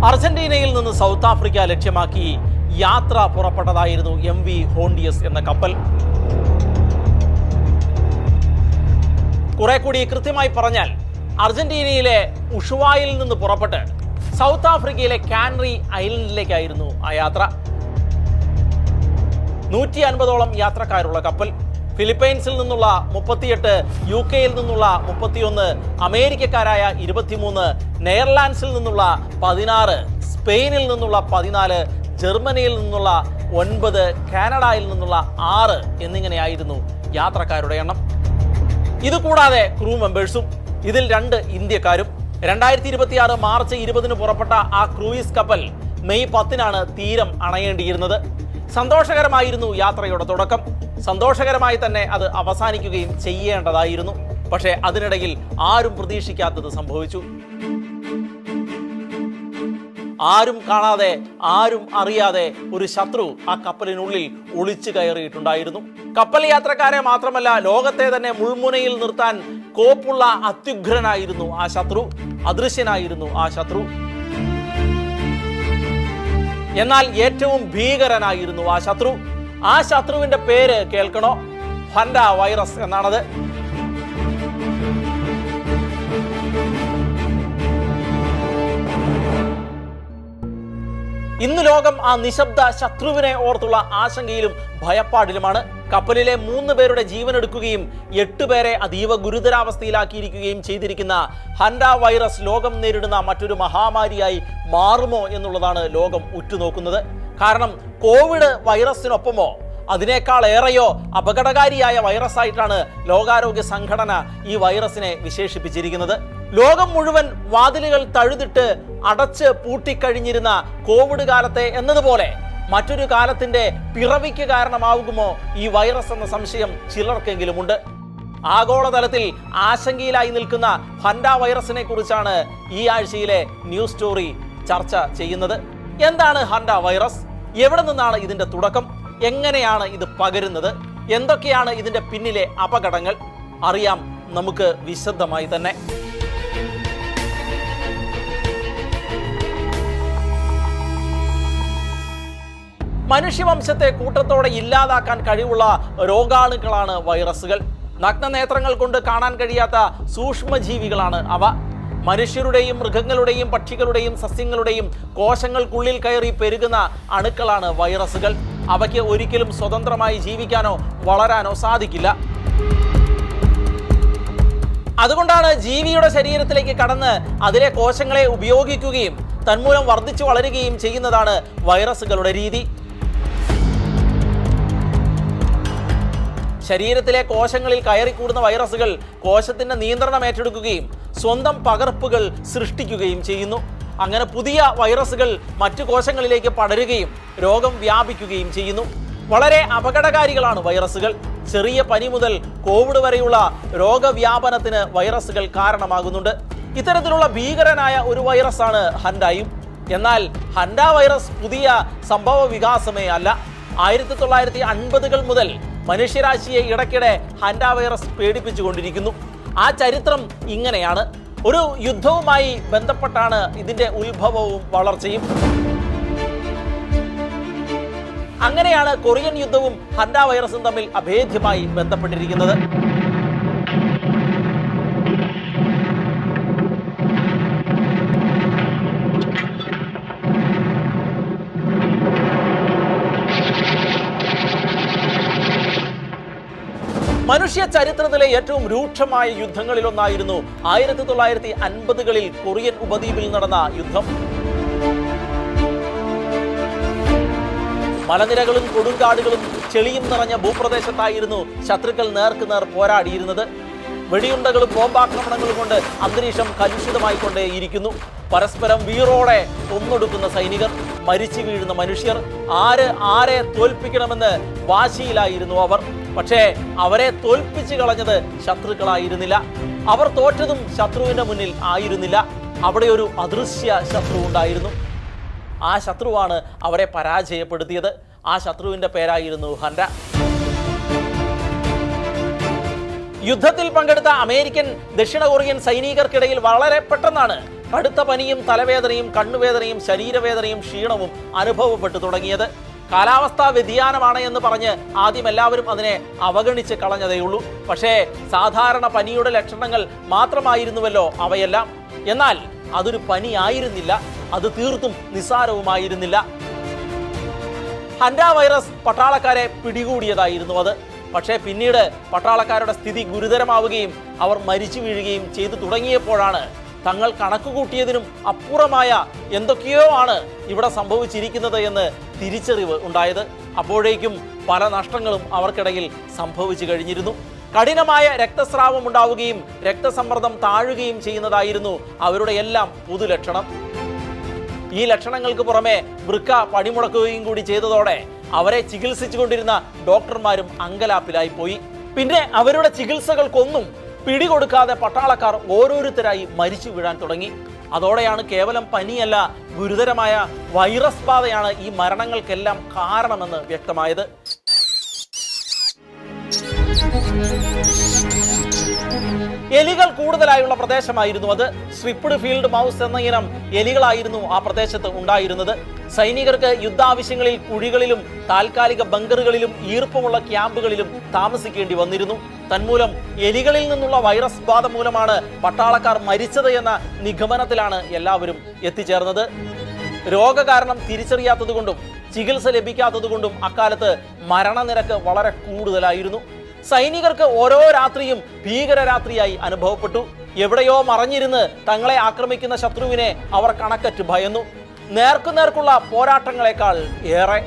അർജന്റീനയിൽ നിന്ന് south Africa ലക്ഷ്യമാക്കി യാത്ര പുറപ്പെട്ടതായിരുന്നു MV ഹോണ്ടിയസ് എന്ന കപ്പൽ. കുറെ കൂടി കൃത്യമായി പറഞ്ഞാൽ അർജന്റീനയിലെ ഉഷുവായിൽ നിന്ന് പുറപ്പെട്ട് സൗത്ത് ആഫ്രിക്കയിലെ കാനറി ഐലൻഡിലേക്കായിരുന്നു ആ യാത്ര. 150ഓളം യാത്രക്കാരുള്ള കപ്പൽ. ഫിലിപ്പൈൻസിൽ നിന്നുള്ള 38, UK-യിൽ നിന്നുള്ള 31, അമേരിക്കക്കാരായ 23, നെതർലാൻഡ്സിൽ നിന്നുള്ള 16, സ്പെയിനിൽ നിന്നുള്ള 14, ജർമ്മനിയിൽ നിന്നുള്ള 9, കാനഡയിൽ നിന്നുള്ള 6 എന്നിങ്ങനെയായിരുന്നു യാത്രക്കാരുടെ എണ്ണം. ഇതുകൂടാതെ ക്രൂ മെമ്പേഴ്സും. ഇതിൽ 2 ഇന്ത്യക്കാരും. 2026 മാർച്ച് 20-ന് പുറപ്പെട്ട ആ ക്രൂയിസ് കപ്പൽ മെയ് 10-നാണ് തീരം അണയേണ്ടിയിരുന്നത്. സന്തോഷകരമായിരുന്നു യാത്രയുടെ തുടക്കം. സന്തോഷകരമായി തന്നെ അത് അവസാനിക്കുകയും ചെയ്യേണ്ടതായിരുന്നു. പക്ഷേ അതിനിടയിൽ ആരും പ്രതീക്ഷിക്കാത്തത് സംഭവിച്ചു. ആരും കാണാതെ, ആരും അറിയാതെ ഒരു ശത്രു ആ കപ്പലിനുള്ളിൽ ഒളിച്ചു കയറിയിട്ടുണ്ടായിരുന്നു. കപ്പൽ യാത്രക്കാരെ മാത്രമല്ല, ലോകത്തെ തന്നെ മുൾമുനയിൽ നിർത്താൻ കോപ്പുള്ള അത്യുഗ്രനായിരുന്നു ആ ശത്രു. അദൃശ്യനായിരുന്നു ആ ശത്രു. എന്നാൽ ഏറ്റവും ഭീകരനായിരുന്നു ആ ശത്രു. ആ ശത്രുവിന്റെ പേര് കേൾക്കണോ? ഹൻഡ വൈറസ് എന്നാണത്. ഇന്ന് ലോകം ആ നിശബ്ദ ശത്രുവിനെ ഓർത്തുള്ള ആശങ്കയിലും ഭയപ്പാടിലുമാണ്. കപ്പലിലെ 3 പേരുടെ ജീവനെടുക്കുകയും 8 പേരെ അതീവ ഗുരുതരാവസ്ഥയിലാക്കിയിരിക്കുകയും ചെയ്തിരിക്കുന്ന ഹൻഡ വൈറസ് ലോകം നേരിടുന്ന മറ്റൊരു മഹാമാരിയായി മാറുമോ എന്നുള്ളതാണ് ലോകം ഉറ്റുനോക്കുന്നത്. കാരണം കോവിഡ് വൈറസിനൊപ്പമോ അതിനേക്കാൾ ഏറെയോ അപകടകാരിയായ വൈറസായിട്ടാണ് ലോകാരോഗ്യ സംഘടന ഈ വൈറസിനെ വിശേഷിപ്പിച്ചിരിക്കുന്നത്. ലോകം മുഴുവൻ വാതിലുകൾ തഴുതിട്ട് അടച്ച് പൂട്ടിക്കഴിഞ്ഞിരുന്ന കോവിഡ് കാലത്തെ എന്നതുപോലെ മറ്റൊരു കാലത്തിന്റെ പിറവിക്ക് കാരണമാകുമോ ഈ വൈറസ് എന്ന സംശയം ചിലർക്കെങ്കിലുമുണ്ട്. ആഗോളതലത്തിൽ ആശങ്കയിലായി നിൽക്കുന്ന ഹൻഡ വൈറസിനെ കുറിച്ചാണ് ഈ ആഴ്ചയിലെ ന്യൂസ് സ്റ്റോറി ചർച്ച ചെയ്യുന്നത്. എന്താണ് ഹൻഡ വൈറസ്? എവിടെ നിന്നാണ് ഇതിന്റെ തുടക്കം? എങ്ങനെയാണ് ഇത് പകരുന്നത്? എന്തൊക്കെയാണ് ഇതിന്റെ പിന്നിലെ അപകടങ്ങൾ? അറിയാം നമുക്ക് വിശദമായി തന്നെ. മനുഷ്യവംശത്തെ കൂട്ടത്തോടെ ഇല്ലാതാക്കാൻ കഴിവുള്ള രോഗാണുക്കളാണ് വൈറസുകൾ. നഗ്നനേത്രങ്ങൾ കൊണ്ട് കാണാൻ കഴിയാത്ത സൂക്ഷ്മജീവികളാണ് അവ. മനുഷ്യരുടെയും മൃഗങ്ങളുടെയും പക്ഷികളുടെയും സസ്യങ്ങളുടെയും കോശങ്ങൾക്കുള്ളിൽ കയറി പെരുകുന്ന അണുക്കളാണ് വൈറസുകൾ. അവയ്ക്ക് ഒരിക്കലും സ്വതന്ത്രമായി ജീവിക്കാനോ വളരാനോ സാധിക്കില്ല. അതുകൊണ്ടാണ് ജീവിയുടെ ശരീരത്തിലേക്ക് കടന്ന് അതിലെ കോശങ്ങളെ ഉപയോഗിക്കുകയും തന്മൂലം വർദ്ധിച്ചു വളരുകയും ചെയ്യുന്നതാണ് വൈറസുകളുടെ രീതി. ശരീരത്തിലെ കോശങ്ങളിൽ കയറിക്കൂടുന്ന വൈറസുകൾ കോശത്തിന്റെ നിയന്ത്രണം ഏറ്റെടുക്കുകയും സ്വന്തം പകർപ്പുകൾ സൃഷ്ടിക്കുകയും ചെയ്യുന്നു. അങ്ങനെ പുതിയ വൈറസുകൾ മറ്റു കോശങ്ങളിലേക്ക് പടരുകയും രോഗം വ്യാപിക്കുകയും ചെയ്യുന്നു. വളരെ അപകടകാരികളാണ് വൈറസുകൾ. ചെറിയ പനി മുതൽ കോവിഡ് വരെയുള്ള രോഗവ്യാപനത്തിന് വൈറസുകൾ കാരണമാകുന്നുണ്ട്. ഇത്തരത്തിലുള്ള ഭീകരനായ ഒരു വൈറസാണ് ഹൻഡയും. എന്നാൽ ഹൻഡ വൈറസ് പുതിയ സംഭവ വികാസമേ അല്ല. 1950-കൾ മുതൽ മനുഷ്യരാശിയെ ഇടയ്ക്കിടെ ഹൻഡ വൈറസ് പേടിപ്പിച്ചുകൊണ്ടിരിക്കുന്നു. ആ ചരിത്രം ഇങ്ങനെയാണ്. ഒരു യുദ്ധവുമായി ബന്ധപ്പെട്ടാണ് ഇതിന്റെ ഉത്ഭവവും വളർച്ചയും. അങ്ങനെയാണ് കൊറിയൻ യുദ്ധവും ഹൻഡ വൈറസും തമ്മിൽ അഭേദ്യമായി ബന്ധപ്പെട്ടിരിക്കുന്നത്. മനുഷ്യ ചരിത്രത്തിലെ ഏറ്റവും രൂക്ഷമായ യുദ്ധങ്ങളിലൊന്നായിരുന്നു 1950-കളിൽ കൊറിയൻ ഉപദ്വീപിൽ നടന്ന യുദ്ധം. മലനിരകളും കൊടുങ്കാടുകളും ചെളിയും നിറഞ്ഞ ഭൂപ്രദേശത്തായിരുന്നു ശത്രുക്കൾ നേർക്കുനേർ പോരാടിയിരുന്നത്. വെടിയുണ്ടകളും ബോംബാക്രമണങ്ങളും കൊണ്ട് അന്തരീക്ഷം കലുഷിതമായിക്കൊണ്ടേയിരിക്കുന്നു. പരസ്പരം വീറോടെ കൊന്നൊടുക്കുന്ന സൈനികർ, മരിച്ചു വീഴുന്ന മനുഷ്യർ, ആരെ തോൽപ്പിക്കണമെന്ന് വാശിയിലായിരുന്നു അവർ. പക്ഷേ അവരെ തോൽപ്പിച്ചു കളഞ്ഞത് ശത്രുക്കളായിരുന്നില്ല. അവർ തോറ്റതും ശത്രുവിന്റെ മുന്നിൽ ആയിരുന്നില്ല. അവിടെ ഒരു അദൃശ്യ ശത്രു ഉണ്ടായിരുന്നു. ആ ശത്രുവാണ് അവരെ പരാജയപ്പെടുത്തിയത്. ആ ശത്രുവിന്റെ പേരായിരുന്നു ഹൻഡ. യുദ്ധത്തിൽ പങ്കെടുത്ത അമേരിക്കൻ ദക്ഷിണ കൊറിയൻ സൈനികർക്കിടയിൽ വളരെ പെട്ടെന്നാണ് കടുത്ത പനിയും തലവേദനയും കണ്ണുവേദനയും ശരീരവേദനയും ക്ഷീണവും അനുഭവപ്പെട്ടു തുടങ്ങിയത്. കാലാവസ്ഥാ വ്യതിയാനമാണ് എന്ന് പറഞ്ഞ് ആദ്യം എല്ലാവരും അതിനെ അവഗണിച്ച് കളഞ്ഞതേയുള്ളൂ. പക്ഷേ സാധാരണ പനിയുടെ ലക്ഷണങ്ങൾ മാത്രമായിരുന്നുവല്ലോ അവയെല്ലാം. എന്നാൽ അതൊരു പനി ആയിരുന്നില്ല, അത് തീർത്തും നിസ്സാരവുമായിരുന്നില്ല. ഹൻഡ വൈറസ് പട്ടാളക്കാരെ പിടികൂടിയതായിരുന്നു അത്. പക്ഷേ പിന്നീട് പട്ടാളക്കാരുടെ സ്ഥിതി ഗുരുതരമാവുകയും അവർ മരിച്ചു വീഴുകയും ചെയ്തു തുടങ്ങിയപ്പോഴാണ് തങ്ങൾ കണക്കുകൂട്ടിയതിനും അപ്പുറമായ എന്തൊക്കെയോ ആണ് ഇവിടെ സംഭവിച്ചിരിക്കുന്നത് എന്ന് തിരിച്ചറിവ് ഉണ്ടായത്. അപ്പോഴേക്കും പല നഷ്ടങ്ങളും അവർക്കിടയിൽ സംഭവിച്ചു കഴിഞ്ഞിരുന്നു. കഠിനമായ രക്തസ്രാവം ഉണ്ടാവുകയും രക്തസമ്മർദ്ദം താഴുകയും ചെയ്യുന്നതായിരുന്നു അവരുടെ എല്ലാം പൊതുലക്ഷണം. ഈ ലക്ഷണങ്ങൾക്ക് പുറമെ വൃക്ക പണിമുടക്കുകയും കൂടി ചെയ്തതോടെ അവരെ ചികിത്സിച്ചുകൊണ്ടിരുന്ന ഡോക്ടർമാരും അങ്കലാപ്പിലായി പോയി. പിന്നെ അവരുടെ ചികിത്സകൾക്കൊന്നും പിടികൊടുക്കാതെ പട്ടാളക്കാർ ഓരോരുത്തരായി മരിച്ചു വീഴാൻ തുടങ്ങി. അതോടെയാണ് കേവലം പനിയല്ല, ഗുരുതരമായ വൈറസ് ബാധയാണ് ഈ മരണങ്ങൾക്കെല്ലാം കാരണമെന്ന് വ്യക്തമായത്. എലികൾ കൂടുതലായുള്ള പ്രദേശമായിരുന്നു അത്. സ്ട്രിപ്ഡ് ഫീൽഡ് മൗസ് എന്ന ഇനം എലികളായിരുന്നു ആ പ്രദേശത്ത് ഉണ്ടായിരുന്നത്. സൈനികർക്ക് യുദ്ധാവശ്യങ്ങളിൽ കുഴികളിലും താൽക്കാലിക ബങ്കറുകളിലും ഈർപ്പമുള്ള ക്യാമ്പുകളിലും താമസിക്കേണ്ടി വന്നിരുന്നു. തന്മൂലം എലികളിൽ നിന്നുള്ള വൈറസ് ബാധ മൂലമാണ് പട്ടാളക്കാർ മരിച്ചത് എന്ന നിഗമനത്തിലാണ് എല്ലാവരും എത്തിച്ചേർന്നത്. രോഗകാരണം തിരിച്ചറിയാത്തതുകൊണ്ടും ചികിത്സ ലഭിക്കാത്തതുകൊണ്ടും അക്കാലത്ത് മരണനിരക്ക് വളരെ കൂടുതലായിരുന്നു. സൈനികർക്ക് ഓരോ രാത്രിയും ഭീകരരാത്രിയായി അനുഭവപ്പെട്ടു. എവിടെയോ മറഞ്ഞിരുന്ന് തങ്ങളെ ആക്രമിക്കുന്ന ശത്രുവിനെ അവർ കണക്കറ്റ് ഭയന്നു. നേർക്കുനേർക്കുള്ള പോരാട്ടങ്ങളെക്കാൾ ഏറെ.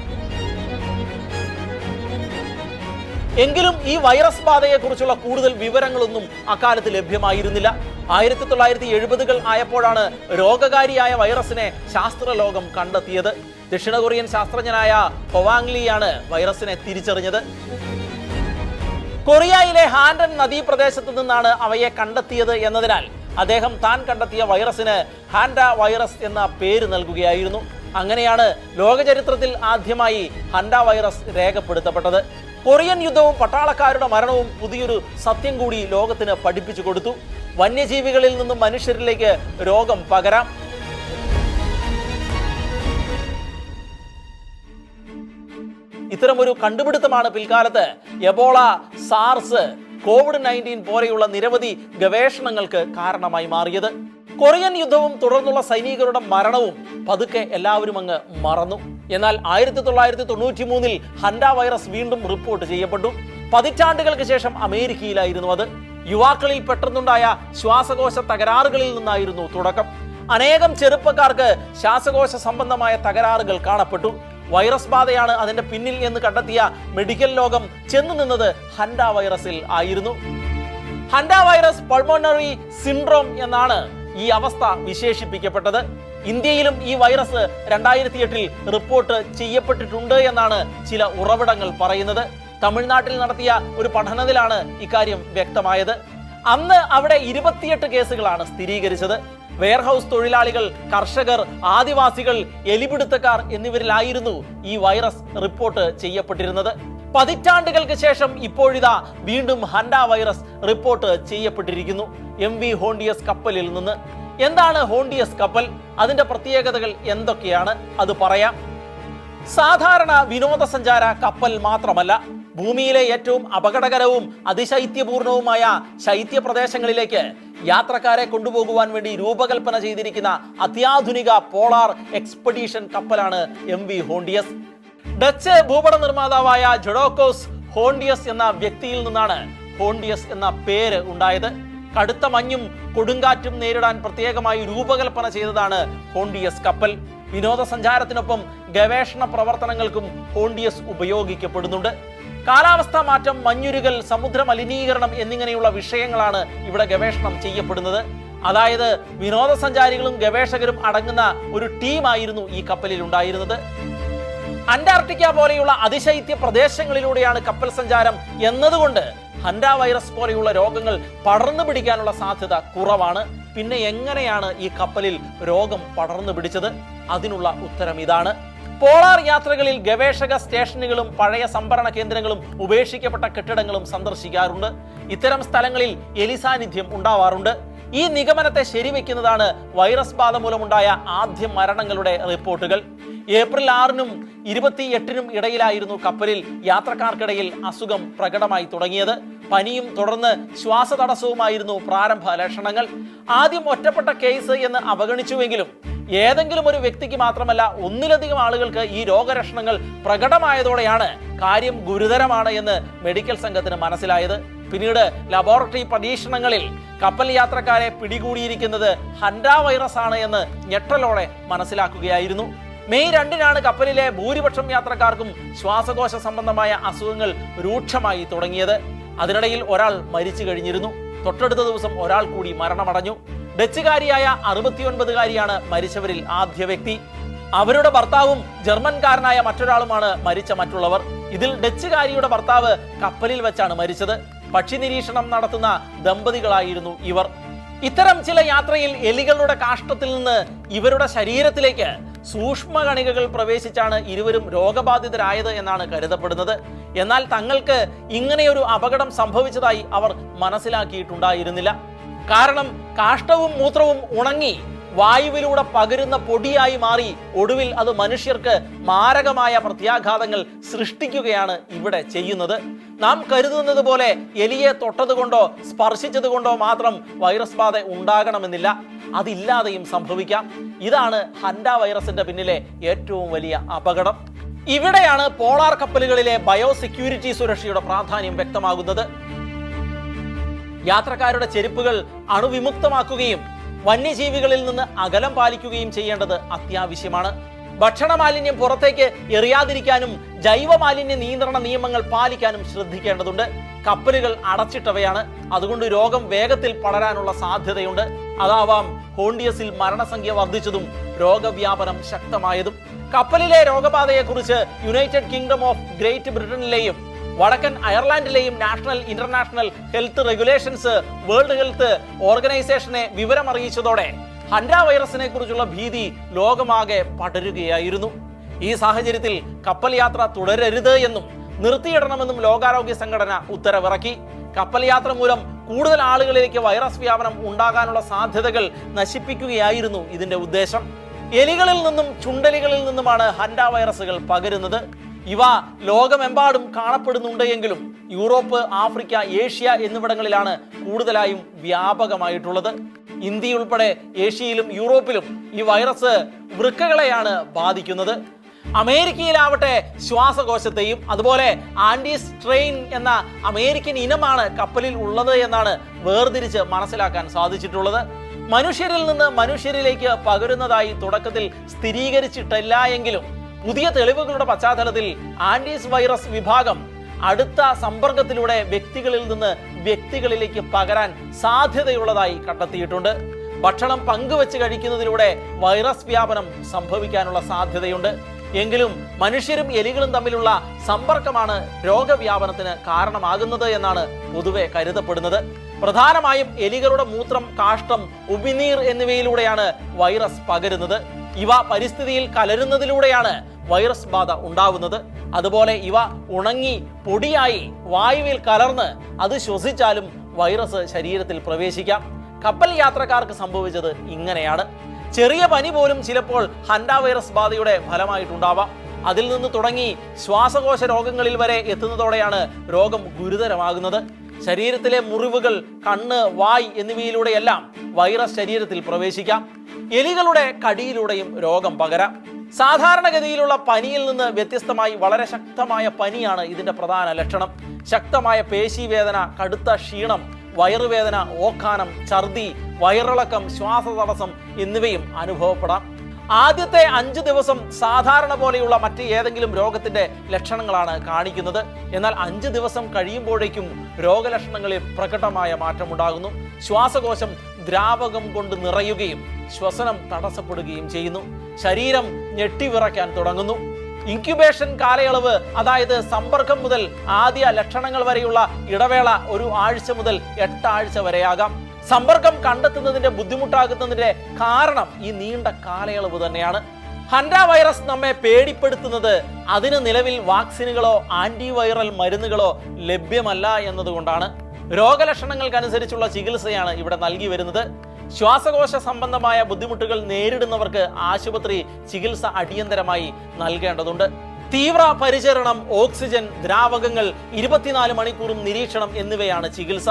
എങ്കിലും ഈ വൈറസ് ബാധയെക്കുറിച്ചുള്ള കൂടുതൽ വിവരങ്ങളൊന്നും അക്കാലത്ത് ലഭ്യമായിരുന്നില്ല. 1970-കൾ ആയപ്പോഴാണ് രോഗകാരിയായ വൈറസിനെ ശാസ്ത്രലോകം കണ്ടെത്തിയത്. ദക്ഷിണ കൊറിയൻ ശാസ്ത്രജ്ഞനായ ഹൊവാങ്ലിയാണ് വൈറസിനെ തിരിച്ചറിഞ്ഞത്. കൊറിയയിലെ ഹാൻഡൻ നദീപ്രദേശത്ത് നിന്നാണ് അവയെ കണ്ടെത്തിയത് എന്നതിനാൽ അദ്ദേഹം താൻ കണ്ടെത്തിയ വൈറസിന് ഹാൻഡ വൈറസ് എന്ന പേര് നൽകുകയായിരുന്നു. അങ്ങനെയാണ് ലോകചരിത്രത്തിൽ ആദ്യമായി ഹൻഡ വൈറസ് രേഖപ്പെടുത്തപ്പെട്ടത്. കൊറിയൻ യുദ്ധവും പട്ടാളക്കാരുടെ മരണവും പുതിയൊരു സത്യം കൂടി ലോകത്തിന് പഠിപ്പിച്ചു കൊടുത്തു. വന്യജീവികളിൽ നിന്നും മനുഷ്യരിലേക്ക് രോഗം പകരാം. ഇത്തരമൊരു കണ്ടുപിടുത്തമാണ് പിൽക്കാലത്ത് എബോള, സാർസ്, COVID-19 പോലെയുള്ള നിരവധി ഗവേഷണങ്ങൾക്ക് കാരണമായി മാറിയത്. കൊറിയൻ യുദ്ധവും തുടർന്നുള്ള സൈനികരുടെ മരണവും പതുക്കെ എല്ലാവരും അങ്ങ് മറന്നു. എന്നാൽ 1993-ൽ ഹൻഡ വൈറസ് വീണ്ടും റിപ്പോർട്ട് ചെയ്യപ്പെട്ടു. പതിറ്റാണ്ടുകൾക്ക് ശേഷം അമേരിക്കയിലായിരുന്നു അത്. യുവാക്കളിൽ പെട്ടെന്നുണ്ടായ ശ്വാസകോശ തകരാറുകളിൽ നിന്നായിരുന്നു തുടക്കം. അനേകം ചെറുപ്പക്കാർക്ക് ശ്വാസകോശ സംബന്ധമായ തകരാറുകൾ കാണപ്പെട്ടു. വൈറസ് ബാധയാണ് അതിന്റെ പിന്നിൽ എന്ന് കണ്ടെത്തിയ മെഡിക്കൽ ലോകം ചെന്നു നിന്നത് ഹൻഡ വൈറസിൽ ആയിരുന്നു. ഹൻഡ വൈറസ് പൾമോണറി സിൻഡ്രോം എന്നാണ് ഈ അവസ്ഥ വിശേഷിപ്പിക്കപ്പെട്ടത്. ഇന്ത്യയിലും ഈ വൈറസ് 2008-ൽ റിപ്പോർട്ട് ചെയ്യപ്പെട്ടിട്ടുണ്ട് എന്നാണ് ചില ഉറവിടങ്ങൾ പറയുന്നത്. തമിഴ്നാട്ടിൽ നടത്തിയ ഒരു പഠനത്തിലാണ് ഇക്കാര്യം വ്യക്തമായത്. അന്ന് അവിടെ 28 കേസുകളാണ് സ്ഥിരീകരിച്ചത്. വെയർഹൌസ് തൊഴിലാളികൾ, കർഷകർ, ആദിവാസികൾ, എലിപിടുത്തക്കാർ എന്നിവരിലായിരുന്നു ഈ വൈറസ് റിപ്പോർട്ട് ചെയ്യപ്പെട്ടിരുന്നത്. പതിറ്റാണ്ടുകൾക്ക് ശേഷം ഇപ്പോഴിതാ വീണ്ടും ഹൻഡ വൈറസ് റിപ്പോർട്ട് ചെയ്യപ്പെട്ടിരിക്കുന്നു MV ഹോണ്ടിയസ് കപ്പലിൽ നിന്ന്. എന്താണ് ഹോണ്ടിയസ് കപ്പൽ? അതിന്റെ പ്രത്യേകതകൾ എന്തൊക്കെയാണ്? അത് പറയാം. സാധാരണ വിനോദസഞ്ചാര കപ്പൽ മാത്രമല്ല, ഭൂമിയിലെ ഏറ്റവും അപകടകരവും അതിശൈത്യപൂർണവുമായ ശൈത്യപ്രദേശങ്ങളിലേക്ക് യാത്രക്കാരെ കൊണ്ടുപോകുവാൻ വേണ്ടി രൂപകൽപ്പന ചെയ്തിരിക്കുന്ന അത്യാധുനിക പോളാർ എക്സ്പെഡീഷൻ കപ്പലാണ് MV ഹോണ്ടിയസ്. ഡച്ച് ഭൂപട നിർമ്മാതാവായ ജൊഡോക്കോസ് ഹോണ്ടിയസ് എന്ന വ്യക്തിയിൽ നിന്നാണ് ഹോണ്ടിയസ് എന്ന പേര് ഉണ്ടായത്. കടുത്ത മഞ്ഞും കൊടുങ്കാറ്റും നേരിടാൻ പ്രത്യേകമായി രൂപകൽപ്പന ചെയ്തതാണ് ഹോണ്ടിയസ് കപ്പൽ. വിനോദസഞ്ചാരത്തിനൊപ്പം ഗവേഷണ പ്രവർത്തനങ്ങൾക്കും ഹോണ്ടിയസ് ഉപയോഗിക്കപ്പെടുന്നുണ്ട്. കാലാവസ്ഥാ മാറ്റം, മഞ്ഞുരുകൽ, സമുദ്ര മലിനീകരണം എന്നിങ്ങനെയുള്ള വിഷയങ്ങളാണ് ഇവിടെ ഗവേഷണം ചെയ്യപ്പെടുന്നത്. അതായത് വിനോദസഞ്ചാരികളും ഗവേഷകരും അടങ്ങുന്ന ഒരു ടീമായിരുന്നു ഈ കപ്പലിൽ ഉണ്ടായിരുന്നത്. അന്റാർട്ടിക്ക പോലെയുള്ള അതിശൈത്യ പ്രദേശങ്ങളിലൂടെയാണ് കപ്പൽ സഞ്ചാരം എന്നതുകൊണ്ട് ഹൻഡ വൈറസ് പോലെയുള്ള രോഗങ്ങൾ പടർന്നു പിടിക്കാനുള്ള സാധ്യത കുറവാണ്. പിന്നെ എങ്ങനെയാണ് ഈ കപ്പലിൽ രോഗം പടർന്നു പിടിച്ചത്? അതിനുള്ള ഉത്തരം ഇതാണ്. പോളാർ യാത്രകളിൽ ഗവേഷക സ്റ്റേഷനുകളും പഴയ സംഭരണ കേന്ദ്രങ്ങളും ഉപേക്ഷിക്കപ്പെട്ട കെട്ടിടങ്ങളും സന്ദർശിക്കാറുണ്ട്. ഇത്തരം സ്ഥലങ്ങളിൽ എലി സാന്നിധ്യം ഉണ്ടാവാറുണ്ട്. ഈ നിഗമനത്തെ ശരിവെക്കുന്നതാണ് വൈറസ് ബാധ മൂലമുണ്ടായ ആദ്യ മരണങ്ങളുടെ റിപ്പോർട്ടുകൾ. ഏപ്രിൽ 6-നും 28-നും ഇടയിലായിരുന്നു കപ്പലിൽ യാത്രക്കാർക്കിടയിൽ അസുഖം പ്രകടമായി തുടങ്ങിയത്. പനിയും തുടർന്ന് ശ്വാസതടസ്സവുമായിരുന്നു പ്രാരംഭ ലക്ഷണങ്ങൾ. ആദ്യം ഒറ്റപ്പെട്ട കേസ് എന്ന് അവഗണിച്ചുവെങ്കിലും ഏതെങ്കിലും ഒരു വ്യക്തിക്ക് മാത്രമല്ല ഒന്നിലധികം ആളുകൾക്ക് ഈ രോഗലക്ഷണങ്ങൾ പ്രകടമായതോടെയാണ് കാര്യം ഗുരുതരമാണ് എന്ന് മെഡിക്കൽ സംഘത്തിന് മനസ്സിലായത്. പിന്നീട് ലബോറട്ടറി പരീക്ഷണങ്ങളിൽ കപ്പൽ യാത്രക്കാരെ പിടികൂടിയിരിക്കുന്നത് ഹൻഡ വൈറസ് ആണ് എന്ന് ഞെട്ടലോടെ മനസ്സിലാക്കുകയായിരുന്നു. മെയ് 2-നാണ് കപ്പലിലെ ഭൂരിപക്ഷം യാത്രക്കാർക്കും ശ്വാസകോശ സംബന്ധമായ അസുഖങ്ങൾ രൂക്ഷമായി തുടങ്ങിയത്. അതിനിടയിൽ ഒരാൾ മരിച്ചു കഴിഞ്ഞിരുന്നു. തൊട്ടടുത്ത ദിവസം ഒരാൾ കൂടി മരണമടഞ്ഞു. ഡച്ചുകാരിയായ 69-കാരിയാണ് മരിച്ചവരിൽ ആദ്യ വ്യക്തി. അവരുടെ ഭർത്താവും ജർമ്മൻകാരനായ മറ്റൊരാളുമാണ് മരിച്ച മറ്റുള്ളവർ. ഇതിൽ ഡച്ചുകാരിയുടെ ഭർത്താവ് കപ്പലിൽ വെച്ചാണ് മരിച്ചത്. പക്ഷി നിരീക്ഷണം നടത്തുന്ന ദമ്പതികളായിരുന്നു ഇവർ. ഇത്തരം ചില യാത്രയിൽ എലികളുടെ കാഷ്ടത്തിൽ നിന്ന് ഇവരുടെ ശരീരത്തിലേക്ക് സൂക്ഷ്മകണികകൾ പ്രവേശിച്ചാണ് ഇരുവരും രോഗബാധിതരായത് എന്നാണ് കരുതപ്പെടുന്നത്. എന്നാൽ തങ്ങൾക്ക് ഇങ്ങനെയൊരു അപകടം സംഭവിച്ചതായി അവർ മനസ്സിലാക്കിയിട്ടുണ്ടായിരുന്നില്ല. കാരണം കാഷ്ടവും മൂത്രവും ഉണങ്ങി വായുവിലൂടെ പകരുന്ന പൊടിയായി മാറി ഒടുവിൽ അത് മനുഷ്യർക്ക് മാരകമായ പ്രത്യാഘാതങ്ങൾ സൃഷ്ടിക്കുകയാണ് ഇവിടെ ചെയ്യുന്നത്. നാം കരുതുന്നത് പോലെ എലിയെ തൊട്ടതുകൊണ്ടോ സ്പർശിച്ചതുകൊണ്ടോ മാത്രം വൈറസ് ബാധ ഉണ്ടാകണമെന്നില്ല. അതില്ലാതെയും സംഭവിക്കാം. ഇതാണ് ഹൻഡ വൈറസിന്റെ പിന്നിലെ ഏറ്റവും വലിയ അപകടം. ഇവിടെയാണ് പോളാർ കപ്പലുകളിലെ ബയോസെക്യൂരിറ്റി സുരക്ഷയുടെ പ്രാധാന്യം വ്യക്തമാകുന്നത്. യാത്രക്കാരുടെ ചെരുപ്പുകൾ അണുവിമുക്തമാക്കുകയും വന്യജീവികളിൽ നിന്ന് അകലം പാലിക്കുകയും ചെയ്യേണ്ടത് അത്യാവശ്യമാണ്. ഭക്ഷണ മാലിന്യം പുറത്തേക്ക് എറിയാതിരിക്കാനും ജൈവ മാലിന്യ നിയന്ത്രണ നിയമങ്ങൾ പാലിക്കാനും ശ്രദ്ധിക്കേണ്ടതുണ്ട്. കപ്പലുകൾ അടച്ചിട്ടവയാണ്. അതുകൊണ്ട് രോഗം വേഗത്തിൽ പടരാനുള്ള സാധ്യതയുണ്ട്. അതാവാം ഹോണ്ടിയസിൽ മരണസംഖ്യ വർദ്ധിച്ചതും രോഗവ്യാപനം ശക്തമായതും. കപ്പലിലെ രോഗബാധയെക്കുറിച്ച് യുണൈറ്റഡ് കിങ്ഡം ഓഫ് ഗ്രേറ്റ് ബ്രിട്ടനിലെയും വടക്കൻ അയർലാൻഡിലെയും national international health regulations world health ഓർഗനൈസേഷനെ വിവരമറിയിച്ചതോടെ ഹൻഡ വൈറസിനെ കുറിച്ചുള്ള ഭീതി ലോകമാകെ പടരുകയായിരുന്നു. ഈ സാഹചര്യത്തിൽ കപ്പൽ യാത്ര തുടരരുത് എന്നും നിർത്തിയിടണമെന്നും ലോകാരോഗ്യ സംഘടന ഉത്തരവിറക്കി. കപ്പൽ യാത്ര മൂലം കൂടുതൽ ആളുകളിലേക്ക് വൈറസ് വ്യാപനം ഉണ്ടാകാനുള്ള സാധ്യതകൾ നശിപ്പിക്കുകയായിരുന്നു ഇതിന്റെ ഉദ്ദേശം. എലികളിൽ നിന്നും ചുണ്ടലികളിൽ നിന്നുമാണ് ഹൻഡ വൈറസുകൾ പകരുന്നത്. ഇവ ലോകമെമ്പാടും കാണപ്പെടുന്നുണ്ട് എങ്കിലും യൂറോപ്പ്, ആഫ്രിക്ക, ഏഷ്യ എന്നിവിടങ്ങളിലാണ് കൂടുതലായും വ്യാപകമായിട്ടുള്ളത്. ഇന്ത്യ ഉൾപ്പെടെ ഏഷ്യയിലും യൂറോപ്പിലും ഈ വൈറസ് വൃക്കകളെയാണ് ബാധിക്കുന്നത്. അമേരിക്കയിലാവട്ടെ ശ്വാസകോശത്തെയും. അതുപോലെ ആൻഡീസ് ട്രെയിൻ എന്ന അമേരിക്കൻ ഇനമാണ് കപ്പലിൽ ഉള്ളത് എന്നാണ് വേർതിരിച്ച് മനസ്സിലാക്കാൻ സാധിച്ചിട്ടുള്ളത്. മനുഷ്യരിൽ നിന്ന് മനുഷ്യരിലേക്ക് പകരുന്നതായി തുടക്കത്തിൽ സ്ഥിരീകരിച്ചിട്ടില്ല എങ്കിലും പുതിയ തെളിവുകളുടെ പശ്ചാത്തലത്തിൽ ആൻഡീസ് വൈറസ് വിഭാഗം അടുത്ത സമ്പർക്കത്തിലൂടെ വ്യക്തികളിൽ നിന്ന് വ്യക്തികളിലേക്ക് പകരാൻ സാധ്യതയുള്ളതായി കണ്ടെത്തിയിട്ടുണ്ട്. ഭക്ഷണം പങ്കുവെച്ച് കഴിക്കുന്നതിലൂടെ വൈറസ് വ്യാപനം സംഭവിക്കാനുള്ള സാധ്യതയുണ്ട്. എങ്കിലും മനുഷ്യരും എലികളും തമ്മിലുള്ള സമ്പർക്കമാണ് രോഗവ്യാപനത്തിന് കാരണമാകുന്നത് എന്നാണ് പൊതുവെ കരുതപ്പെടുന്നത്. പ്രധാനമായും എലികളുടെ മൂത്രം, കാഷ്ടം, ഉമിനീർ എന്നിവയിലൂടെയാണ് വൈറസ് പകരുന്നത്. ഇവ പരിസ്ഥിതിയിൽ കലരുന്നതിലൂടെയാണ് വൈറസ് ബാധ ഉണ്ടാവുന്നത്. അതുപോലെ ഇവ ഉണങ്ങി പൊടിയായി വായുവിൽ കലർന്ന് അത് ശ്വസിച്ചാലും വൈറസ് ശരീരത്തിൽ പ്രവേശിക്കാം. കപ്പൽ യാത്രക്കാർക്ക് സംഭവിച്ചത് ഇങ്ങനെയാണ്. ചെറിയ പനി പോലും ചിലപ്പോൾ ഹൻഡ വൈറസ് ബാധയുടെ ഫലമായിട്ടുണ്ടാവാം. അതിൽ നിന്ന് തുടങ്ങി ശ്വാസകോശ രോഗങ്ങളിൽ വരെ എത്തുന്നതോടെയാണ് രോഗം ഗുരുതരമാകുന്നത്. ശരീരത്തിലെ മുറിവുകൾ, കണ്ണ്, വായ് എന്നിവയിലൂടെയെല്ലാം വൈറസ് ശരീരത്തിൽ പ്രവേശിക്കാം. എലികളുടെ കടിയിലൂടെയും രോഗം പകരാം. സാധാരണഗതിയിലുള്ള പനിയിൽ നിന്ന് വ്യത്യസ്തമായി വളരെ ശക്തമായ പനിയാണ് ഇതിന്റെ പ്രധാന ലക്ഷണം. ശക്തമായ പേശീവേദന, കടുത്ത ക്ഷീണം, വയറുവേദന, ഓക്കാനം, ഛർദി, വയറിളക്കം, ശ്വാസതടസ്സം എന്നിവയും അനുഭവപ്പെടാം. ആദ്യത്തെ 5 ദിവസം സാധാരണ പോലെയുള്ള മറ്റ് ഏതെങ്കിലും രോഗത്തിന്റെ ലക്ഷണങ്ങളാണ് കാണിക്കുന്നത്. എന്നാൽ 5 ദിവസം കഴിയുമ്പോഴേക്കും രോഗലക്ഷണങ്ങളിൽ പ്രകടമായ മാറ്റമുണ്ടാകുന്നു. ശ്വാസകോശം ദ്രാവകം കൊണ്ട് നിറയുകയും ശ്വസനം തടസ്സപ്പെടുകയും ചെയ്യുന്നു. ശരീരം ഞെട്ടിവിറയ്ക്കാൻ തുടങ്ങുന്നു. ഇൻക്യുബേഷൻ കാലയളവ്, അതായത് സമ്പർക്കം മുതൽ ആദ്യ ലക്ഷണങ്ങൾ വരെയുള്ള ഇടവേള 1 ആഴ്ച മുതൽ 8 ആഴ്ച വരെയാകാം. സമ്പർക്കം കണ്ടെത്തുന്നതിന്റെ ബുദ്ധിമുട്ടാകുന്നതിന്റെ കാരണം ഈ നീണ്ട കാലയളവ് തന്നെയാണ്. ഹൻഡ വൈറസ് നമ്മെ പേടിപ്പെടുത്തുന്നത് അതിന് നിലവിൽ വാക്സിനുകളോ ആന്റിവൈറൽ മരുന്നുകളോ ലഭ്യമല്ല എന്നതുകൊണ്ടാണ്. രോഗലക്ഷണങ്ങൾക്കനുസരിച്ചുള്ള ചികിത്സയാണ് ഇവിടെ നൽകി വരുന്നത്. ശ്വാസകോശ സംബന്ധമായ ബുദ്ധിമുട്ടുകൾ നേരിടുന്നവർക്ക് ആശുപത്രി ചികിത്സ അടിയന്തരമായി നൽകേണ്ടതുണ്ട്. തീവ്ര പരിചരണം, ഓക്സിജൻ, ദ്രാവകങ്ങൾ, 24 മണിക്കൂറും നിരീക്ഷണം എന്നിവയാണ് ചികിത്സ.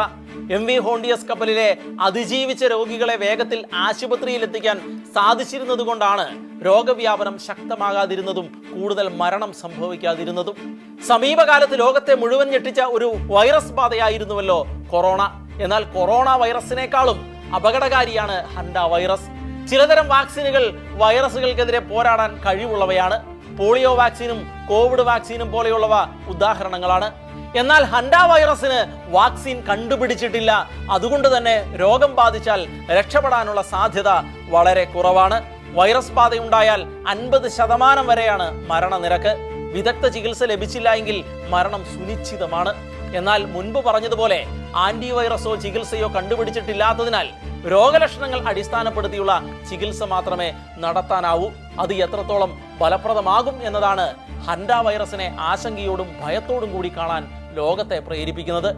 MV ഹോണ്ടിയസ് കപ്പലിലെ അതിജീവിച്ച രോഗികളെ വേഗത്തിൽ ആശുപത്രിയിൽ എത്തിക്കാൻ സാധിച്ചിരുന്നത് കൊണ്ടാണ് രോഗവ്യാപനം ശക്തമാകാതിരുന്നതും കൂടുതൽ മരണം സംഭവിക്കാതിരുന്നതും. സമീപകാലത്ത് ലോകത്തെ മുഴുവൻ ഞെട്ടിച്ച ഒരു വൈറസ് ബാധയായിരുന്നുവല്ലോ കൊറോണ. എന്നാൽ കൊറോണ വൈറസിനേക്കാളും അപകടകാരിയാണ് ഹൻഡ വൈറസ്. ചിലതരം വാക്സിനുകൾ വൈറസുകൾക്കെതിരെ പോരാടാൻ കഴിവുള്ളവയാണ്. പോളിയോ വാക്സിനും കോവിഡ് വാക്സിനും പോലെയുള്ളവ ഉദാഹരണങ്ങളാണ്. എന്നാൽ ഹൻഡ വൈറസിന് വാക്സിൻ കണ്ടുപിടിച്ചിട്ടില്ല. അതുകൊണ്ട് തന്നെ രോഗം ബാധിച്ചാൽ രക്ഷപ്പെടാനുള്ള സാധ്യത വളരെ കുറവാണ്. വൈറസ് ബാധയുണ്ടായാൽ 50% വരെയാണ് മരണനിരക്ക്. വിദഗ്ധ ചികിത്സ ലഭിച്ചില്ല എങ്കിൽ മരണം സുനിശ്ചിതമാണ്. എന്നാൽ മുൻപ് പറഞ്ഞതുപോലെ ആന്റിവൈറസോ ചികിത്സയോ കണ്ടുപിടിച്ചിട്ടില്ലാത്തതിനാൽ രോഗലക്ഷണങ്ങൾ അടിസ്ഥാനപ്പെടുത്തിയുള്ള ചികിത്സ മാത്രമേ നടത്താനാവൂ. അത് എത്രത്തോളം ഫലപ്രദമാകും എന്നതാണ് ഹൻഡ വൈറസിനെ ആശങ്കയോടും ഭയത്തോടും കൂടി കാണാൻ ലോകത്തെ പ്രേരിപ്പിക്കുന്നത്.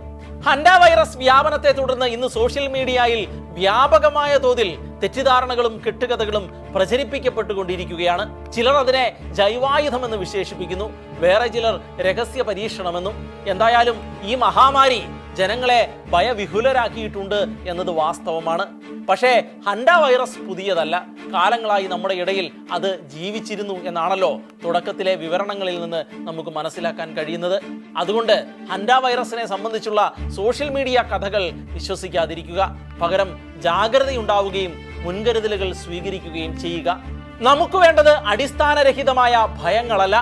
ഹൻഡ വൈറസ് വ്യാപനത്തെ തുടർന്ന് ഇന്ന് സോഷ്യൽ മീഡിയയിൽ വ്യാപകമായ തോതിൽ തെറ്റിദ്ധാരണകളും കെട്ടുകഥകളും പ്രചരിപ്പിക്കപ്പെട്ടുകൊണ്ടിരിക്കുകയാണ്. ചിലർ അതിനെ ജൈവായുധമെന്ന് വിശേഷിപ്പിക്കുന്നു, വേറെ ചിലർ രഹസ്യ പരീക്ഷണമെന്നും. എന്തായാലും ഈ മഹാമാരി ജനങ്ങളെ ഭയവിഹുലരാക്കിയിട്ടുണ്ട് എന്നത് വാസ്തവമാണ്. പക്ഷേ ഹൻഡ വൈറസ് പുതിയതല്ല. കാലങ്ങളായി നമ്മുടെ ഇടയിൽ അത് ജീവിച്ചിരുന്നു എന്നാണല്ലോ തുടക്കത്തിലെ വിവരണങ്ങളിൽ നിന്ന് നമുക്ക് മനസ്സിലാക്കാൻ കഴിയുന്നത്. അതുകൊണ്ട് ഹൻഡ വൈറസിനെ സംബന്ധിച്ചുള്ള സോഷ്യൽ മീഡിയ കഥകൾ വിശ്വസിക്കാതിരിക്കുക. പകരം ജാഗ്രതയുണ്ടാവുകയും മുൻകരുതലുകൾ സ്വീകരിക്കുകയും ചെയ്യുക. നമുക്ക് വേണ്ടത് അടിസ്ഥാനരഹിതമായ ഭയങ്ങളല്ല,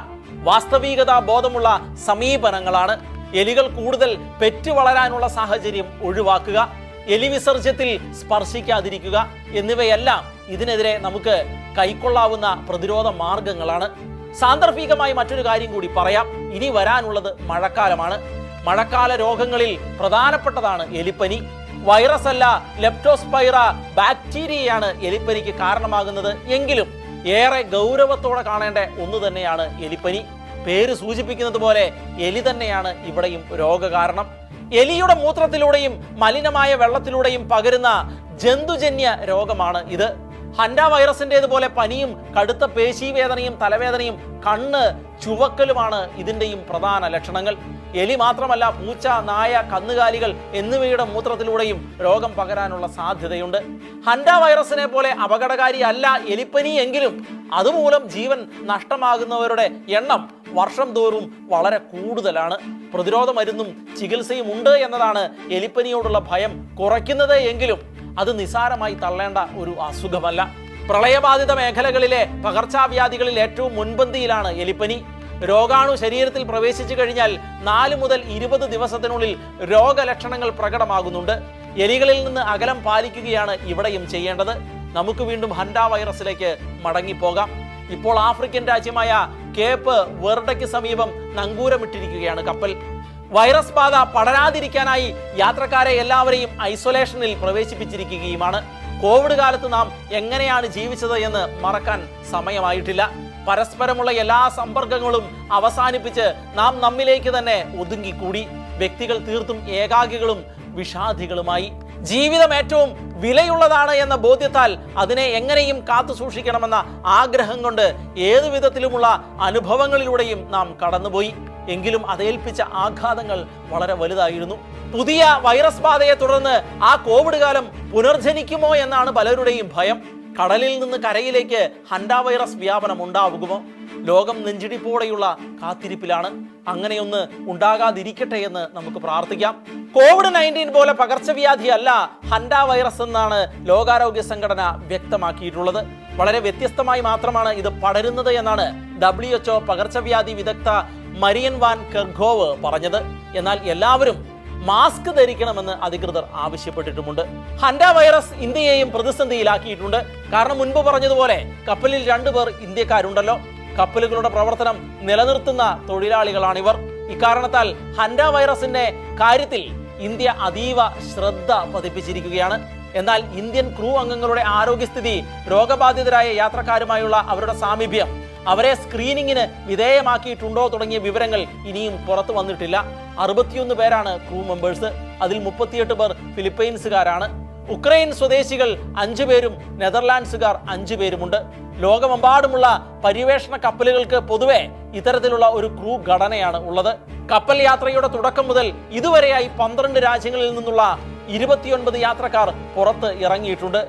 വാസ്തവികതാ ബോധമുള്ള സമീപനങ്ങളാണ്. എലികൾ കൂടുതൽ പെറ്റു വളരാനുള്ള സാഹചര്യം ഒഴിവാക്കുക, എലി വിസർജ്യത്തിൽ സ്പർശിക്കാതിരിക്കുക എന്നിവയെല്ലാം ഇതിനെതിരെ നമുക്ക് കൈക്കൊള്ളാവുന്ന പ്രതിരോധ മാർഗങ്ങളാണ്. സാന്ദർഭികമായി മറ്റൊരു കാര്യം കൂടി പറയാം. ഇനി വരാനുള്ളത് മഴക്കാലമാണ്. മഴക്കാല രോഗങ്ങളിൽ പ്രധാനപ്പെട്ടതാണ് എലിപ്പനി. വൈറസ് അല്ല, ലെപ്റ്റോസ്പൈറ ബാക്ടീരിയയാണ് എലിപ്പനിക്ക് കാരണമാകുന്നത്. എങ്കിലും ഏറെ ഗൗരവത്തോടെ കാണേണ്ട ഒന്ന് തന്നെയാണ് എലിപ്പനി. പേര് സൂചിപ്പിക്കുന്നത് പോലെ എലി തന്നെയാണ് ഇവിടെയും രോഗകാരണം. എലിയുടെ മൂത്രത്തിലൂടെയും മലിനമായ വെള്ളത്തിലൂടെയും പകരുന്ന ജന്തുജന്യ രോഗമാണ് ഇത്. ഹൻഡ വൈറസിൻ്റെതുപോലെ പനിയും കടുത്ത പേശീവേദനയും തലവേദനയും കണ്ണ് ചുവക്കലുമാണ് ഇതിൻ്റെയും പ്രധാന ലക്ഷണങ്ങൾ. എലി മാത്രമല്ല, പൂച്ച, നായ, കന്നുകാലികൾ എന്നിവയുടെ മൂത്രത്തിലൂടെയും രോഗം പകരാനുള്ള സാധ്യതയുണ്ട്. ഹൻഡ വൈറസിനെ പോലെ അപകടകാരി അല്ല എലിപ്പനി എങ്കിലും അതുമൂലം ജീവൻ നഷ്ടമാകുന്നവരുടെ എണ്ണം വർഷം തോറും വളരെ കൂടുതലാണ്. പ്രതിരോധ മരുന്നും ചികിത്സയും ഉണ്ട് എന്നതാണ് എലിപ്പനിയോടുള്ള ഭയം കുറയ്ക്കുന്നത് എങ്കിലും അത് നിസാരമായി തള്ളേണ്ട ഒരു അസുഖമല്ല. പ്രളയബാധിത മേഖലകളിലെ പകർച്ചവ്യാധികളിൽ ഏറ്റവും മുൻപന്തിയിലാണ് എലിപ്പനി. രോഗാണു ശരീരത്തിൽ പ്രവേശിച്ചു കഴിഞ്ഞാൽ 4 മുതൽ 20 ദിവസത്തിനുള്ളിൽ രോഗലക്ഷണങ്ങൾ പ്രകടമാകുന്നുണ്ട്. എലികളിൽ നിന്ന് അകലം പാലിക്കുകയാണ് ഇവിടെയും ചെയ്യേണ്ടത്. നമുക്ക് വീണ്ടും ഹൻഡ വൈറസിലേക്ക് മടങ്ങിപ്പോകാം. ഇപ്പോൾ ആഫ്രിക്കൻ രാജ്യമായ കേപ്പ് വെർഡയ്ക്ക് സമീപം നങ്കൂരമിട്ടിരിക്കുകയാണ് കപ്പൽ. വൈറസ് ബാധ പടരാതിരിക്കാനായി യാത്രക്കാരെ എല്ലാവരെയും ഐസൊലേഷനിൽ പ്രവേശിപ്പിച്ചിരിക്കുകയുമാണ്. കോവിഡ് കാലത്ത് നാം എങ്ങനെയാണ് ജീവിച്ചത് എന്ന് മറക്കാൻ സമയമായിട്ടില്ല. പരസ്പരമുള്ള എല്ലാ സമ്പർക്കങ്ങളും അവസാനിപ്പിച്ച് നാം നമ്മിലേക്ക് തന്നെ ഒതുങ്ങിക്കൂടി. വ്യക്തികൾ തീർത്തും ഏകാകികളും വിഷാദികളുമായി. ജീവിതം ഏറ്റവും വിലയുള്ളതാണ് എന്ന ബോധ്യത്താൽ അതിനെ എങ്ങനെയും കാത്തു സൂക്ഷിക്കണമെന്ന ആഗ്രഹം കൊണ്ട് ഏതു വിധത്തിലുമുള്ള അനുഭവങ്ങളിലൂടെയും നാം കടന്നുപോയി. എങ്കിലും അതേൽപ്പിച്ച ആഘാതങ്ങൾ വളരെ വലുതായിരുന്നു. പുതിയ വൈറസ് ബാധയെ തുടർന്ന് ആ കോവിഡ് കാലം പുനർജനിക്കുമോ എന്നാണ് പലരുടെയും ഭയം. കടലിൽ നിന്ന് കരയിലേക്ക് ഹൻഡ വൈറസ് വ്യാപനം ഉണ്ടാവുമോ? ലോകം നെഞ്ചിടിപ്പോടെയുള്ള കാത്തിരിപ്പിലാണ്. അങ്ങനെയൊന്ന് ഉണ്ടാകാതിരിക്കട്ടെ എന്ന് നമുക്ക് പ്രാർത്ഥിക്കാം. COVID-19 പോലെ പകർച്ചവ്യാധി അല്ല ഹൻഡ വൈറസ് എന്നാണ് ലോകാരോഗ്യ സംഘടന വ്യക്തമാക്കിയിട്ടുള്ളത്. വളരെ വ്യത്യസ്തമായി മാത്രമാണ് ഇത് പടരുന്നത് എന്നാണ് WHO പകർച്ചവ്യാധി വിദഗ്ധ മരിയൻ വാൻ കെർഖോവ് പറഞ്ഞത്. എന്നാൽ എല്ലാവരും മാസ്ക് ധരിക്കണമെന്ന് അധികൃതർ ആവശ്യപ്പെട്ടിട്ടുമുണ്ട്. ഹൻഡ വൈറസ് ഇന്ത്യയെയും പ്രതിസന്ധിയിലാക്കിയിട്ടുണ്ട്. കാരണം മുൻപ് പറഞ്ഞതുപോലെ കപ്പലിൽ 2 പേർ ഇന്ത്യക്കാരുണ്ടല്ലോ. കപ്പലുകളുടെ പ്രവർത്തനം നിലനിർത്തുന്ന തൊഴിലാളികളാണിവർ. ഇക്കാരണത്താൽ ഹൻഡ വൈറസിന്റെ കാര്യത്തിൽ ഇന്ത്യ അതീവ ശ്രദ്ധ പതിപ്പിച്ചിരിക്കുകയാണ്. എന്നാൽ ഇന്ത്യൻ ക്രൂ അംഗങ്ങളുടെ ആരോഗ്യസ്ഥിതി, രോഗബാധിതരായ യാത്രക്കാരുമായുള്ള അവരുടെ സാമീപ്യം, അവരെ സ്ക്രീനിങ്ങിന് വിധേയമാക്കിയിട്ടുണ്ടോ തുടങ്ങിയ വിവരങ്ങൾ ഇനിയും പുറത്തു വന്നിട്ടില്ല. 61 പേരാണ് ക്രൂ മെമ്പേഴ്സ്. അതിൽ 38 പേർ ഫിലിപ്പൈൻസുകാരാണ്. ഉക്രൈൻ സ്വദേശികൾ 5 പേരും നെതർലാൻഡ്സുകാർ 5 പേരുമുണ്ട്. ലോകമെമ്പാടുമുള്ള പര്യവേഷണ കപ്പലുകൾക്ക് പൊതുവെ ഇത്തരത്തിലുള്ള ഒരു ക്രൂ ഘടനയാണ് ഉള്ളത്. കപ്പൽ യാത്രയുടെ തുടക്കം മുതൽ ഇതുവരെയായി 12 രാജ്യങ്ങളിൽ നിന്നുള്ള 29 യാത്രക്കാർ പുറത്ത് ഇറങ്ങിയിട്ടുണ്ട്.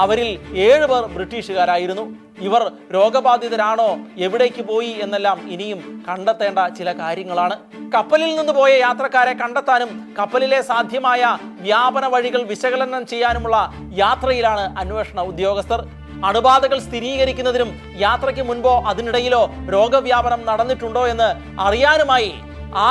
അവരിൽ 7 പേർ ബ്രിട്ടീഷുകാരായിരുന്നു. ഇവർ രോഗബാധിതരാണോ, എവിടേക്ക് പോയി എന്നെല്ലാം ഇനിയും കണ്ടെത്തേണ്ട ചില കാര്യങ്ങളാണ്. കപ്പലിൽ നിന്ന് പോയ യാത്രക്കാരെ കണ്ടെത്താനും കപ്പലിലെ സാധ്യമായ വ്യാപന വഴികൾ വിശകലനം ചെയ്യാനുമുള്ള യാത്രയിലാണ് അന്വേഷണ ഉദ്യോഗസ്ഥർ. അണുബാധകൾ സ്ഥിരീകരിക്കുന്നതിനും യാത്രയ്ക്ക് മുൻപോ അതിനിടയിലോ രോഗവ്യാപനം നടന്നിട്ടുണ്ടോ എന്ന് അറിയാനുമായി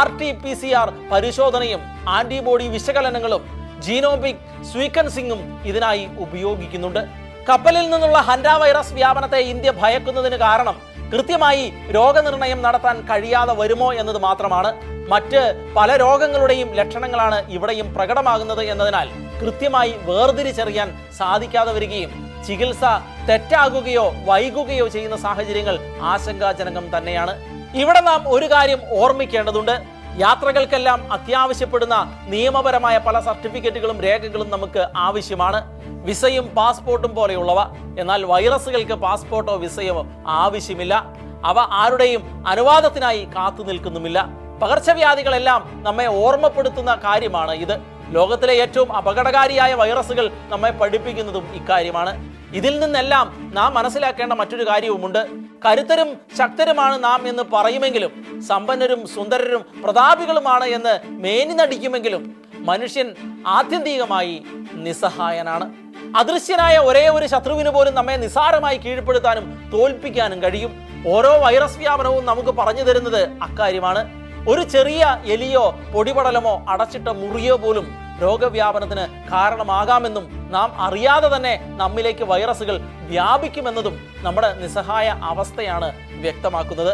RT-PCR പരിശോധനയും ആന്റിബോഡി വിശകലനങ്ങളും ജീനോമിക് സ്വീക്കൻസിംഗും ഇതിനായി ഉപയോഗിക്കുന്നുണ്ട്. കപ്പലിൽ നിന്നുള്ള ഹൻഡ വൈറസ് വ്യാപനത്തെ ഇന്ത്യ ഭയക്കുന്നതിന് കാരണം കൃത്യമായി രോഗനിർണയം നടത്താൻ കഴിയാതെ വരുമോ എന്നത് മാത്രമാണ്. മറ്റ് പല രോഗങ്ങളുടെയും ലക്ഷണങ്ങളാണ് ഇവിടെയും പ്രകടമാകുന്നത് എന്നതിനാൽ കൃത്യമായി വേർതിരിച്ചറിയാൻ സാധിക്കാതെ വരികയും ചികിത്സ തെറ്റാകുകയോ വൈകുകയോ ചെയ്യുന്ന സാഹചര്യങ്ങൾ ആശങ്കാജനകം തന്നെയാണ്. ഇവിടെ നാം ഒരു കാര്യം ഓർമ്മിക്കേണ്ടതുണ്ട്. യാത്രകൾക്കെല്ലാം അത്യാവശ്യപ്പെടുന്ന നിയമപരമായ പല സർട്ടിഫിക്കറ്റുകളും രേഖകളും നമുക്ക് ആവശ്യമാണ്. വിസയും പാസ്പോർട്ടും പോലെയുള്ളവ. എന്നാൽ വൈറസുകൾക്ക് പാസ്പോർട്ടോ വിസയോ ആവശ്യമില്ല. അവ ആരുടെയും അനുവാദത്തിനായി കാത്തു നിൽക്കുന്നുമില്ല. പകർച്ചവ്യാധികളെല്ലാം നമ്മെ ഓർമ്മപ്പെടുത്തുന്ന കാര്യമാണ് ഇത്. ലോകത്തിലെ ഏറ്റവും അപകടകാരിയായ വൈറസുകൾ നമ്മെ പഠിപ്പിക്കുന്നതും ഇക്കാര്യമാണ്. ഇതിൽ നിന്നെല്ലാം നാം മനസ്സിലാക്കേണ്ട മറ്റൊരു കാര്യവുമുണ്ട്. കരുത്തരും ശക്തരുമാണ് നാം എന്ന് പറയുമെങ്കിലും, സമ്പന്നരും സുന്ദരരും പ്രതാപികളുമാണ് എന്ന് മേനി നടിക്കുമെങ്കിലും, മനുഷ്യൻ ആത്യന്തികമായി നിസ്സഹായനാണ്. അദൃശ്യനായ ഒരേ ഒരു ശത്രുവിന് പോലും നമ്മെ നിസ്സാരമായി കീഴ്പ്പെടുത്താനും തോൽപ്പിക്കാനും കഴിയും. ഓരോ വൈറസ് വ്യാപനവും നമുക്ക് പറഞ്ഞു തരുന്നത് അക്കാര്യമാണ്. ഒരു ചെറിയ എലിയോ പൊടിപടലമോ അടച്ചിട്ട മുറിയോ പോലും രോഗവ്യാപനത്തിന് കാരണമാകാമെന്നും നാം അറിയാതെ തന്നെ നമ്മിലേക്ക് വൈറസുകൾ വ്യാപിക്കുമെന്നതും നമ്മുടെ നിസ്സഹായ അവസ്ഥയാണ് വ്യക്തമാക്കുന്നത്.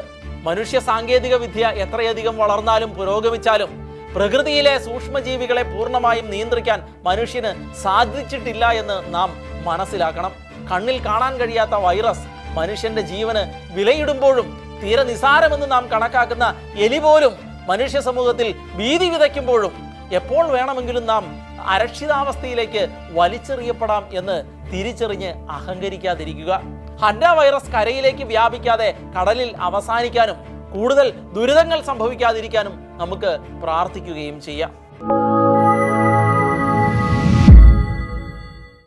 മനുഷ്യ സാങ്കേതിക വിദ്യ എത്രയധികം വളർന്നാലും പുരോഗമിച്ചാലും പ്രകൃതിയിലെ സൂക്ഷ്മജീവികളെ പൂർണ്ണമായും നിയന്ത്രിക്കാൻ മനുഷ്യന് സാധിച്ചിട്ടില്ല എന്ന് നാം മനസ്സിലാക്കണം. കണ്ണിൽ കാണാൻ കഴിയാത്ത വൈറസ് മനുഷ്യന്റെ ജീവന് വിലയിടുമ്പോഴും തീരെ നിസാരമെന്ന് നാം കണക്കാക്കുന്ന എലി പോലും മനുഷ്യ സമൂഹത്തിൽ ഭീതി വിതയ്ക്കുമ്പോഴും എപ്പോൾ വേണമെങ്കിലും നാം അരക്ഷിതാവസ്ഥയിലേക്ക് വലിച്ചെറിയപ്പെടാം എന്ന് തിരിച്ചറിഞ്ഞ് അഹങ്കരിക്കാതിരിക്കുക. ഹൻഡ വൈറസ് കരയിലേക്ക് വ്യാപിക്കാതെ കടലിൽ അവസാനിക്കാനും കൂടുതൽ ദുരിതങ്ങൾ സംഭവിക്കാതിരിക്കാനും നമുക്ക് പ്രാർത്ഥിക്കുകയും ചെയ്യാം.